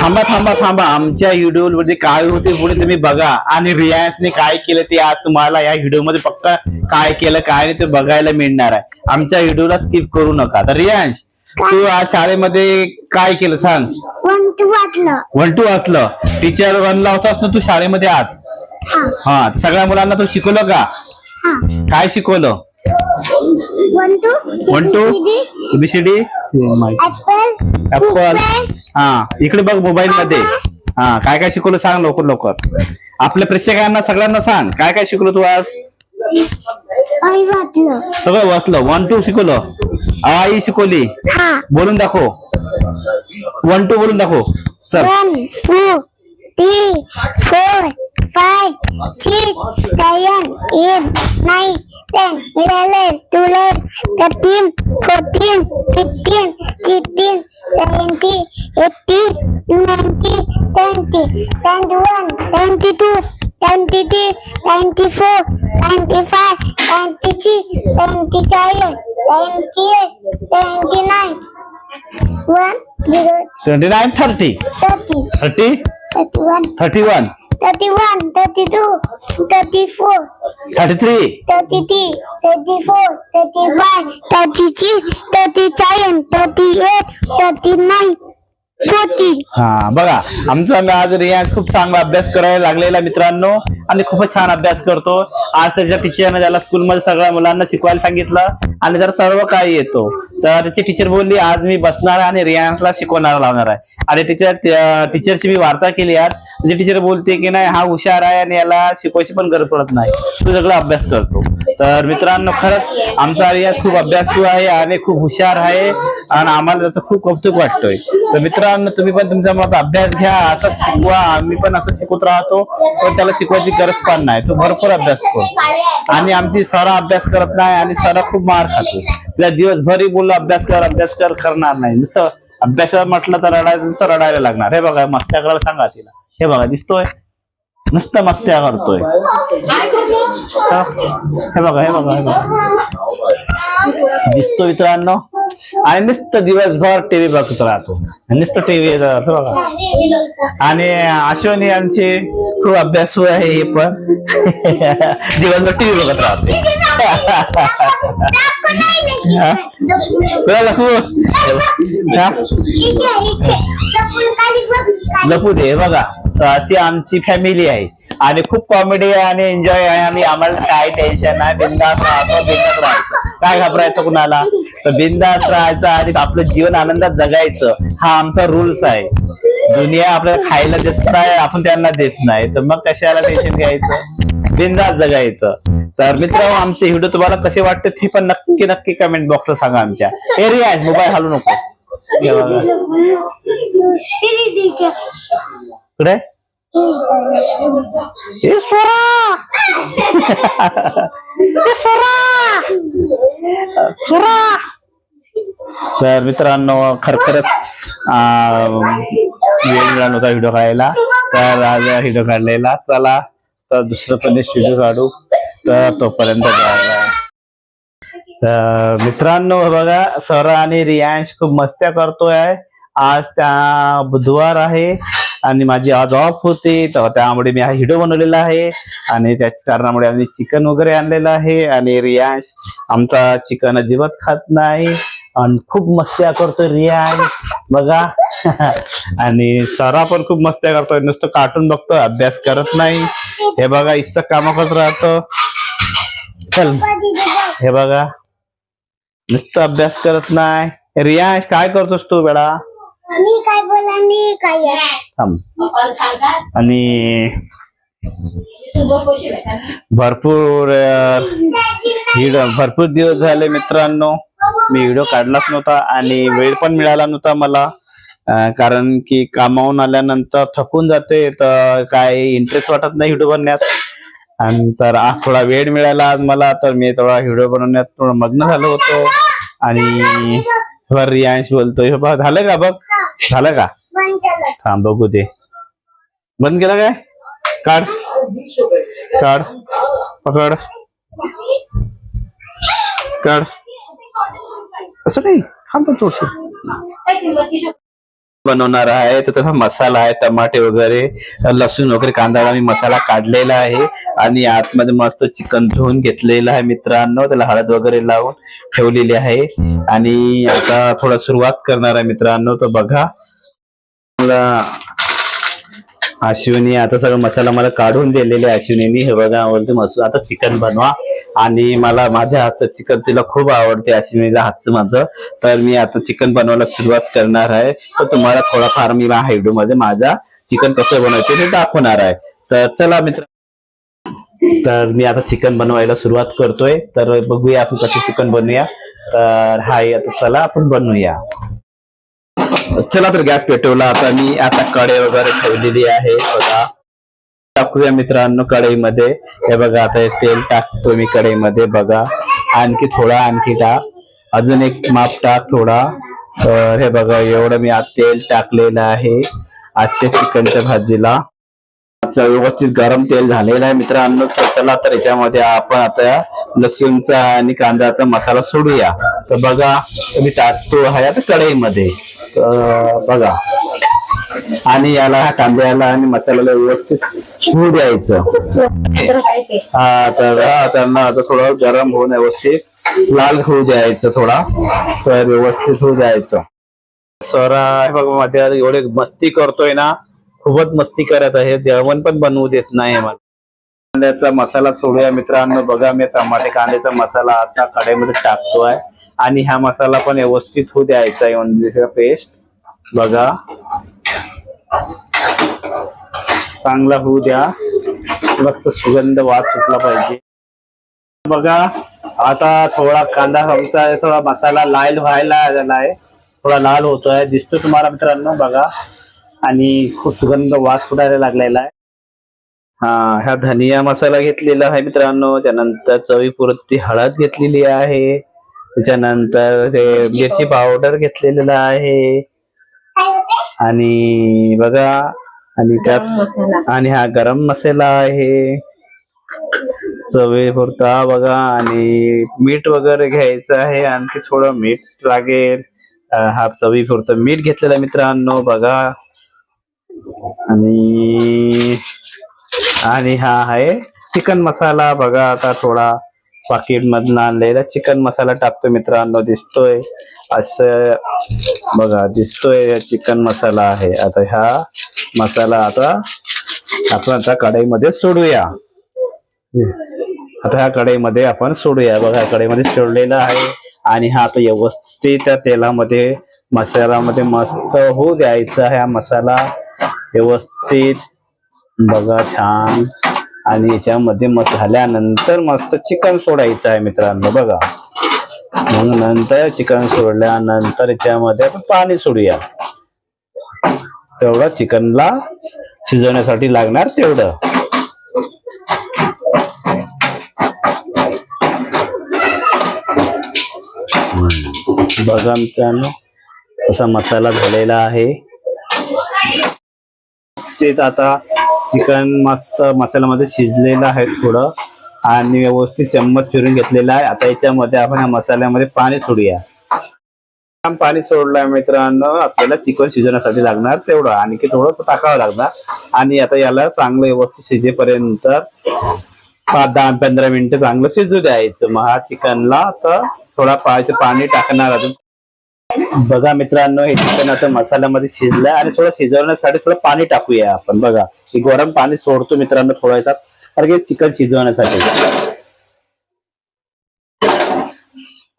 थांबा थांबा थांबा, आमच्या व्हिडिओ मध्ये काय होते पुढे तुम्ही बघा, आणि रियान्सने काय केलं ते आज तुम्हाला या व्हिडिओ मध्ये पक्का काय केलं काय नाही ते बघायला मिळणार आहे. आमच्या व्हिडिओला स्किप करू नका. तर रियान्स, तू आज शाळेमध्ये काय केलं सांग? 1 2 वाचलं. 1 2 वाचलं. टीचर 1 ला होतास ना तू शाळेमध्ये आज? हा, सगळ्या मुलांना तू शिकवलं का? काय शिकवलं? 1 2 ABCD, ऍपल. हा, इकडे बघ मोबाईल मध्ये. हा, काय काय शिकवलं सांग लवकर लवकर. आपल्या प्रेक्षकांना सगळ्यांना सांग काय काय शिकवलं तू आज. सगळं वाचलं. 1 2 शिकवलं. आई शिकवली. बोलून दाखव. 1 2 बोलून दाखव. चल. 1 2 3 4 5 6 7 8 9 10 11 12 13 14 15 16 17 18 19 20 21 22 23 24 25 26 27 28 29 1 0 29 30 30 31 31 32 34 33 33 34 35 36 37 38 39 40. हा बघा, आमचा आज रियाज खूप चांगला अभ्यास करायला लागलेला मित्रांनो, आणि खूपच छान अभ्यास करतो. आज त्याच्या टीचरने त्याला स्कूलमध्ये सगळ्या मुलांना शिकवायला सांगितलं आणि जर सर्व काही येतो. तर त्याची टीचर बोलली आज मी बसणार आणि रियान्सला शिकवणार लावणार आहे. आणि टीचरची मी वार्ता केली आज. म्हणजे टीचर बोलते की नाही हा हुशार आहे आणि याला शिकवायची पण गरज पडत नाही, तो सगळा अभ्यास करतो. तर मित्रांनो, खरंच आमचा रियाज खूप अभ्यासू आहे आणि खूप हुशार आहे आणि आम्हाला त्याचं खूप कौतुक वाटतोय. तर मित्रांनो, तुम्ही पण तुमचा माझा अभ्यास घ्या, असं शिकवा. आम्ही पण असं शिकवत राहतो, पण त्याला शिकवायची गरज पण नाही. तो भरपूर अभ्यास करतो आणि आमची सरा अभ्यास करत नाही आणि सरा खूप मार खातो. तिला दिवसभरही बोललो अभ्यास कर करणार नाही. नुसतं अभ्यास म्हटलं तर रडायला लागणार. हे बघा, मस्त्या करायला सांगा तिला. हे बघा, दिसतोय नुसतं मस्त्या करतोय. हे बघा हे बघा हे बघा, दिसतो मित्रांनो. आणि नुसतं दिवसभर टीव्ही बघत राहतो, नुसतं टीव्ही बघा. आणि अश्विनी आमची खूप अभ्यासू आहे, हे पण दिवसभर टीव्ही बघत राहते. लपू दे. बघा, अशी आमची फॅमिली आहे आणि खूप कॉमेडी आहे आणि एन्जॉय आहे आणि आम्हाला काय टेन्शन नाही. बिंदास राहतो, बिंदास राहायचं, काय घाबरायचं कुणाला. तर बिंदास राहायचं आणि आपलं जीवन आनंदात जगायचं, हा आमचा रूल्स आहे. दुनिया आपल्याला खायला देत नाही, आपण त्यांना देत नाही, तर मग कशाला टेन्शन घ्यायचं, बिंदास जगायचं. तर मित्रांनो, आमचे व्हिडिओ तुम्हाला कसे वाटते ते पण नक्की नक्की कमेंट बॉक्सला सांगा. आमच्या एरिया मोबाईल हलू नको. कुठे तर मित्रांनो, खरखरच वेळ मिळाला नव्हता व्हिडिओ काढायला, तर आज व्हिडिओ काढलेला. चला, तर दुसरं पण व्हिडिओ काढू, तर तोपर्यंत मित्रांनो बघा, सरा आणि रियांश खूप मस्त्या करतोय. आज त्या बुधवार आहे आणि माझी आज ऑफ होती, तर त्यामुळे मी हा व्हिडिओ बनवलेला आहे. आणि त्याच कारणामुळे आम्ही चिकन वगैरे आणलेलं आहे. आणि रियांश आमचा चिकन अजिबात खात नाही आणि खूप मस्त्या करतोय रियांश बघा. आणि सरा पण खूप मस्त्या करतोय, नुसतं कार्टून बघतोय, अभ्यास करत नाही. हे बघा, इच्छा काम करत राहतो. चल, हे बघा, नुसतं अभ्यास करत नाही. रियांश, काय करतोस तू बेटा? मी काय बोला, मी काय थांब. आणि भरपूर दिवस झाले मित्रांनो मी व्हिडिओ काढलाच नव्हता आणि वेळ पण मिळाला नव्हता मला, कारण की कामावून आल्यानंतर थकून जाते, तर काय इंटरेस्ट वाटत नाही व्हिडिओ बनवण्यात. आणि तर आज थोडा वेळ मिळाला आज मला, तर मी थोडा व्हिडिओ बनवण्यात थोडं मग्न झालो होतो. आणि रियांश बोलतोय, बघ झालं का, बघ झालं का, थांब बघू दे. बंद केलं काय? काढ काढ, पकड, काढ. असं नाही, थांब थोडस. बनवणार आहे. तर त्याचा मसाला आहे, टमाटे वगैरे, लसूण वगैरे, कांदा मी मसाला काढलेला आहे आणि आतमध्ये मस्त चिकन धुवून घेतलेलं आहे मित्रांनो. त्याला हळद वगैरे लावून ठेवलेली आहे आणि आता थोडा सुरुवात करणार आहे मित्रांनो. तर बघा मला अश्विनी आता सगळं मसाला मला काढून दिलेले अश्विनीने. हे बघा आवडते मस्त. आता चिकन बनवा आणि मला माझ्या हातचं चिकन तिला खूप आवडते, अश्विनीला हातचं माझं. तर मी आता चिकन बनवायला सुरुवात करणार आहे. तर तुम्हाला थोडाफार मी व्हिडिओ मध्ये माझा चिकन कसं बनवते ते दाखवणार आहे. तर चला मित्र, तर मी आता चिकन बनवायला सुरुवात करतोय. तर बघूया आपण कसं चिकन बनवूया. तर हाय, आता चला आपण बनवूया. चला तर गॅस पेटवला. आता मी आता कढई वगैरे ठेवलेली आहे. बघा टाकूया मित्रांनो कढईमध्ये. हे बघा आता हे तेल टाकतो मी कढईमध्ये. बघा आणखी थोडा, आणखी टाक, अजून एक माप टाक थोडा. तर हे बघा एवढं मी आज तेल टाकलेलं आहे आजच्या चिकनच्या भाजीला. व्यवस्थित गरम तेल झालेलं आहे मित्रांनो. चला तर याच्यामध्ये आपण आता लसूणचा आणि कांद्याचा मसाला सोडूया. तर बघा मी टाकतो आहे आता कढईमध्ये. बघा आणि याला कांद्याला आणि मसाल्याला व्यवस्थित होऊ द्यायचं. तर त्यांना आता थोडं गरम होऊन व्यवस्थित लाल होऊ द्यायचं थोडा. तर व्यवस्थित होऊ द्यायचं. स्वरा हे बघा मध्ये एवढे मस्ती करतोय ना, खूपच मस्ती करत आहे. जेवण पण बनवू देत नाही मला. कांद्याचा मसाला सोडूया मित्रांनो. बघा मी टमाटे कांद्याचा मसाला आता कढईमध्ये टाकतोय आणि हा मसाला पण व्यवस्थित होऊ द्यायचा आहे. पेस्ट बघा चांगला होऊ द्या, मस्त सुगंध वास सुटला पाहिजे. बघा आता थोडा कांदा आमचा थोडा मसाला लाल व्हायला झालाय, थोडा लाल होतोय, दिसतो तुम्हाला मित्रांनो. बघा आणि खूप सुगंध वास सुटायला लागलेला आहे. ह्या धनिया मसाला घेतलेला आहे मित्रांनो. त्यानंतर चवीपुरती हळद घेतलेली आहे. त्याच्यानंतर ते मिरची पावडर घेतलेलं आहे आणि बघा आणि त्यात आणि हा गरम मसाला आहे चवीपुरता. बघा आणि मीठ वगैरे घ्यायचं आहे, आणखी थोडं मीठ लागेल. हा चवीपुरतं मीठ घेतलेलं मित्रांनो. बघा आणि हा आहे चिकन मसाला. बघा आता थोडा पाकिट मधून आणलेला चिकन मसाला टाकतो मित्रांनो. दिसतोय असं, बघा दिसतोय चिकन मसाला आहे. आता हा मसाला आता आपण आता कढईमध्ये सोडूया. आता ह्या कढईमध्ये आपण सोडूया. बघा कढईमध्ये सोडलेला आहे आणि हा आता व्यवस्थित त्या तेलामध्ये मसाल्यामध्ये मस्त होऊ द्यायचा आहे हा मसाला व्यवस्थित. बघा छान. आणि याच्यामध्ये मस्त झाल्यानंतर मस्त चिकन सोडायचं आहे मित्रांनो. बघा मग नंतर चिकन सोडल्यानंतर याच्यामध्ये आपण पाणी सोडूया. तेवढं चिकनला शिजवण्यासाठी लागणार तेवढं. बघा मित्रांनो असा मसाला झालेला आहे. तेच आता चिकन मस्त मसाल्यामध्ये शिजलेलं आहे थोडं आणि व्यवस्थित चम्मच फिरून घेतलेला आहे. आता याच्यामध्ये आपण या मसाल्यामध्ये पाणी सोडूया. पाणी सोडलंय मित्रांनो. आपल्याला चिकन शिजवण्यासाठी लागणार तेवढं, आणखी थोडं टाकावं लागणार. आणि आता याला चांगलं व्यवस्थित शिजेपर्यंत 5-10-15 मिनिटं चांगलं शिजू द्यायचं. मग हा चिकनला आता थोडा पाणी टाकणार अजून. बघा मित्रांनो हे चिकन आता मसाल्यामध्ये शिजलंय आणि थोडं शिजवण्यासाठी थोडं पाणी टाकूया आपण. बघा हे गरम पाणी सोडतो मित्रांनो थोडासा, कारण की चिकन शिजवण्यासाठी.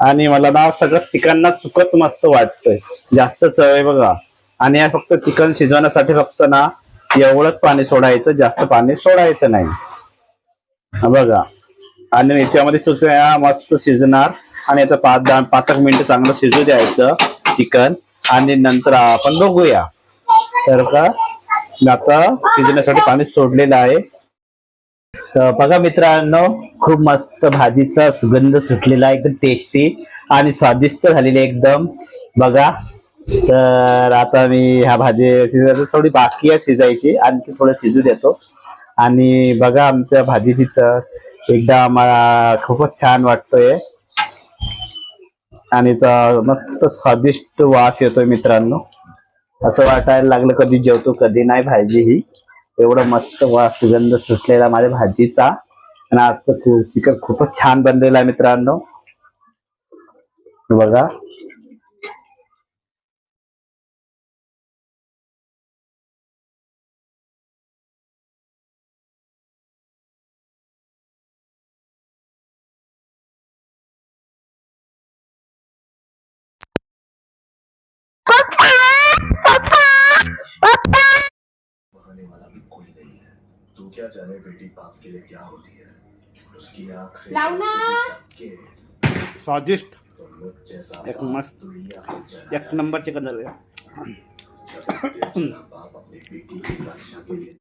आणि मला ना सगळं चिकन ना सुकच मस्त वाटतंय, जास्त चव आहे बघा. आणि या फक्त चिकन शिजवण्यासाठी फक्त ना एवढंच पाणी सोडायचं, जास्त पाणी सोडायचं नाही. बघा आणि याच्यामध्ये मस्त शिजणार आणि आता 5-10 मिनिटं चांगलं शिजू द्यायचं चिकन आणि नंतर आपण बघूया. तर का आता शिजण्यासाठी पाणी सोडलेलं आहे. बघा मित्रांनो खूप मस्त भाजीचा सुगंध सुटलेला आहे, एकदम टेस्टी आणि स्वादिष्ट झालेली एकदम. बघा तर आता मी ह्या भाजी थोडी बाकी आहे शिजायची, आणखी थोडं शिजू देतो. आणि बघा आमच्या भाजीची चव एकदा आम्हाला खूपच छान वाटतोय आणि मस्त स्वादिष्ट वास येतोय मित्रांनो. असं वाटायला लागलं कधी जेवतो कधी नाही भाजी ही. एवढं मस्त सुगंध सुटलेला माझ्या भाजीचा. आणि आजचं चिकन खूपच छान बनलेलं आहे मित्रांनो, बघा. बहाने वाला भी कोई नहीं है। तू क्या जाने बेटी बाप के लिए क्या होती है। उसकी आंख से लावना। के स्वादिष्ट तो मुझ जैसा एक बाप मस्त दुनिया में जनाया एक नंबर चिकन झालं. जब तेरा बाप अपनी बेटी की रक्षा के लिए